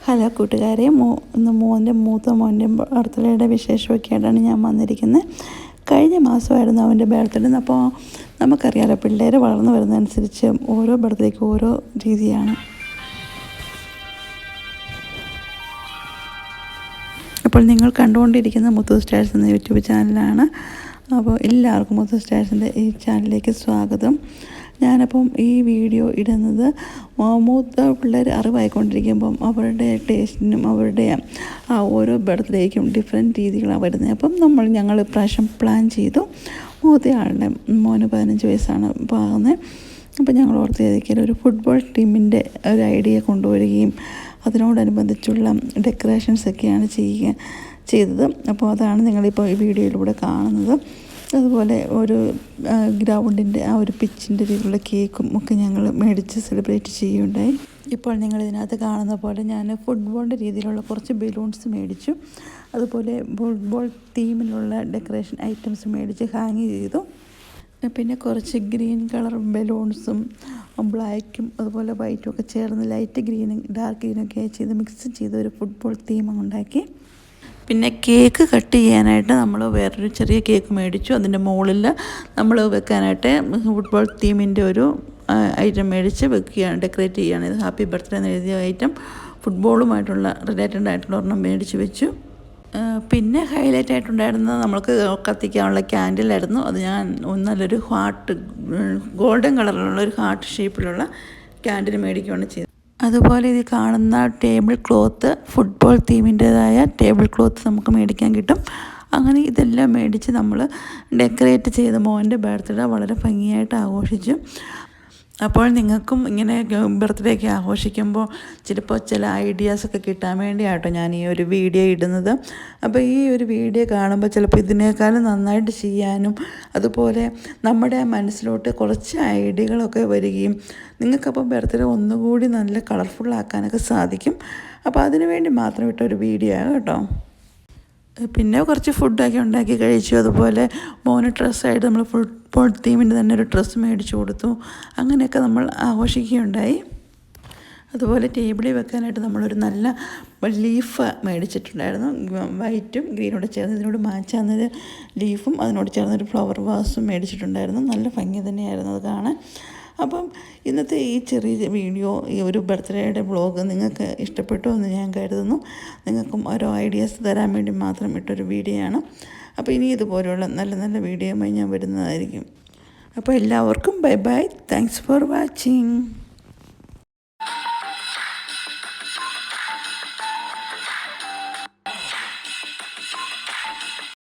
Hello കൂട്ടുകാരെ, ഇന്ന് മൂത്ത മോൻ്റെ ബർത്ത്ഡേയുടെ വിശേഷമൊക്കെ ആയിട്ടാണ് ഞാൻ വന്നിരിക്കുന്നത്. കഴിഞ്ഞ മാസമായിരുന്നു അവൻ്റെ ബർത്ത്ഡേ. അപ്പോൾ നമുക്കറിയാമല്ലോ, പിള്ളേർ വളർന്നു വരുന്നതനുസരിച്ച് ഓരോ ബർത്ത്ഡേക്കും ഓരോ രീതിയാണ്. അപ്പോൾ നിങ്ങൾ കണ്ടുകൊണ്ടിരിക്കുന്ന മുത്തു സ്റ്റൈൽസ് എന്ന യൂട്യൂബ് ചാനലാണ്. അപ്പോൾ എല്ലാവർക്കും മുത്തു സ്റ്റൈൽസിൻ്റെ ഈ ചാനലിലേക്ക് സ്വാഗതം. ഞാനപ്പം ഈ വീഡിയോ ഇടുന്നത് മൂത്ത പിള്ളേർ അറിവായിക്കൊണ്ടിരിക്കുമ്പം അവരുടെ ടേസ്റ്റിനും അവരുടെ ഓരോ ബർത്ത്ഡേക്കും ഡിഫറെൻറ്റ് രീതികളാണ് വരുന്നത്. അപ്പം ഞങ്ങൾ ഇപ്രാവശ്യം പ്ലാൻ ചെയ്തു. മൂത്തയാളുടെ മോന് 15 വയസ്സാണ് ആകുന്നത്. അപ്പം ഞങ്ങൾ ഓർത്ത് ഒരു ഫുട്ബോൾ ടീമിൻ്റെ ഒരു ഐഡിയ കൊണ്ടുവരികയും അതിനോടനുബന്ധിച്ചുള്ള ഡെക്കറേഷൻസൊക്കെയാണ് ചെയ്തത്. അപ്പോൾ അതാണ് നിങ്ങളിപ്പോൾ ഈ വീഡിയോയിലൂടെ കാണുന്നത്. അതുപോലെ ഒരു ഗ്രൗണ്ടിൻ്റെ ഒരു പിച്ചിൻ്റെ രീതിയിലുള്ള കേക്കും ഒക്കെ ഞങ്ങൾ മേടിച്ച് സെലിബ്രേറ്റ് ചെയ്യുകയുണ്ടായി. ഇപ്പോൾ നിങ്ങളിതിനകത്ത് കാണുന്ന പോലെ ഞാൻ ഫുട്ബോളിൻ്റെ രീതിയിലുള്ള കുറച്ച് ബലൂൺസ് മേടിച്ചു. അതുപോലെ ഫുട്ബോൾ തീമിലുള്ള ഡെക്കറേഷൻ ഐറ്റംസ് മേടിച്ച് ഹാങ് ചെയ്തു. പിന്നെ കുറച്ച് ഗ്രീൻ കളർ ബലൂൺസും ബ്ലാക്കും അതുപോലെ വൈറ്റും ഒക്കെ ചേർന്ന് ലൈറ്റ് ഗ്രീനും ഡാർക്ക് ഗ്രീനൊക്കെ ചെയ്ത് മിക്സ് ചെയ്ത് ഒരു ഫുട്ബോൾ തീം ഉണ്ടാക്കി. പിന്നെ കേക്ക് കട്ട് ചെയ്യാനായിട്ട് നമ്മൾ വേറൊരു ചെറിയ കേക്ക് മേടിച്ചു. അതിൻ്റെ മുകളിൽ നമ്മൾ വെക്കാനായിട്ട് ഫുട്ബോൾ തീമിൻ്റെ ഒരു ഐറ്റം മേടിച്ച് വെക്കുകയാണ്, ഡെക്കറേറ്റ് ചെയ്യുകയാണ്. ഇത് ഹാപ്പി ബർത്ത്ഡേ എന്ന് എഴുതിയ ഐറ്റം ഫുട്ബോളുമായിട്ടുള്ള റിലേറ്റഡ് ആയിട്ടുള്ള ഒരെണ്ണം മേടിച്ച് വെച്ചു. പിന്നെ ഹൈലൈറ്റ് ആയിട്ടുണ്ടായിരുന്നത് നമ്മൾക്ക് കത്തിക്കാനുള്ള ക്യാൻഡിലായിരുന്നു. അത് ഞാൻ നല്ലൊരു ഹാർട്ട്, ഗോൾഡൻ കളറിലുള്ള ഒരു ഹാർട്ട് ഷേപ്പിലുള്ള ക്യാൻഡിൽ മേടിക്കുകയാണ് ചെയ്തത്. അതുപോലെ ഇത് കാണുന്ന ടേബിൾ ക്ലോത്ത്, ഫുട്ബോൾ തീമിൻ്റേതായ ടേബിൾ ക്ലോത്ത് നമുക്ക് മേടിക്കാൻ കിട്ടും. അങ്ങനെ ഇതെല്ലാം മേടിച്ച് നമ്മൾ ഡെക്കറേറ്റ് ചെയ്ത് മോൻ്റെ ബർത്ത്ഡേ വളരെ ഭംഗിയായിട്ട് ആഘോഷിച്ചു. അപ്പോൾ നിങ്ങൾക്കും ഇങ്ങനെ ബർത്ത്ഡേ ഒക്കെ ആഘോഷിക്കുമ്പോൾ ചിലപ്പോൾ ചില ഐഡിയാസൊക്കെ കിട്ടാൻ വേണ്ടിയാട്ടോ ഞാൻ ഈ ഒരു വീഡിയോ ഇടുന്നത്. അപ്പോൾ ഈ ഒരു വീഡിയോ കാണുമ്പോൾ ചിലപ്പോൾ ഇതിനേക്കാളും നന്നായിട്ട് ചെയ്യാനും അതുപോലെ നമ്മുടെ മനസ്സിലോട്ട് കുറച്ച് ഐഡിയകളൊക്കെ വരികയും നിങ്ങൾക്കപ്പോൾ ബർത്ത്ഡേ ഒന്നുകൂടി നല്ല കളർഫുള്ളാക്കാനൊക്കെ സാധിക്കും. അപ്പോൾ അതിനു വേണ്ടി മാത്രം ഇട്ടൊരു വീഡിയോ ആണ് കേട്ടോ. പിന്നെ കുറച്ച് ഫുഡൊക്കെ ഉണ്ടാക്കി കഴിച്ചു. അതുപോലെ മോന് ഡ്രസ്സായിട്ട് നമ്മൾ ഫുട്ബോൾ തീമിൻ്റെ തന്നെ ഒരു ഡ്രസ്സ് മേടിച്ചു കൊടുത്തു. അങ്ങനെയൊക്കെ നമ്മൾ ആഘോഷിക്കുകയുണ്ടായി. അതുപോലെ ടേബിളിൽ വെക്കാനായിട്ട് നമ്മളൊരു നല്ല ലീഫ് മേടിച്ചിട്ടുണ്ടായിരുന്നു. വൈറ്റും ഗ്രീനോട് ചേർന്ന് ഇതിനോട് മാച്ചാകുന്നൊരു ലീഫും അതിനോട് ചേർന്നൊരു ഫ്ലവർ വാസും മേടിച്ചിട്ടുണ്ടായിരുന്നു. നല്ല ഭംഗി തന്നെയായിരുന്നു അത് കാണാൻ. അപ്പം ഇന്നത്തെ ഈ ചെറിയ വീഡിയോ, ഈ ഒരു ബർത്ത്ഡേയുടെ വ്ളോഗ് നിങ്ങൾക്ക് ഇഷ്ടപ്പെട്ടു എന്ന് ഞാൻ കരുതുന്നു. നിങ്ങൾക്കും ഓരോ ഐഡിയാസ് തരാൻ വേണ്ടി മാത്രം ഇട്ടൊരു വീഡിയോ ആണ്. അപ്പോൾ ഇനി ഇതുപോലെയുള്ള നല്ല നല്ല വീഡിയോയുമായി ഞാൻ വരുന്നതായിരിക്കും. അപ്പോൾ എല്ലാവർക്കും bye bye. Thanks for watching.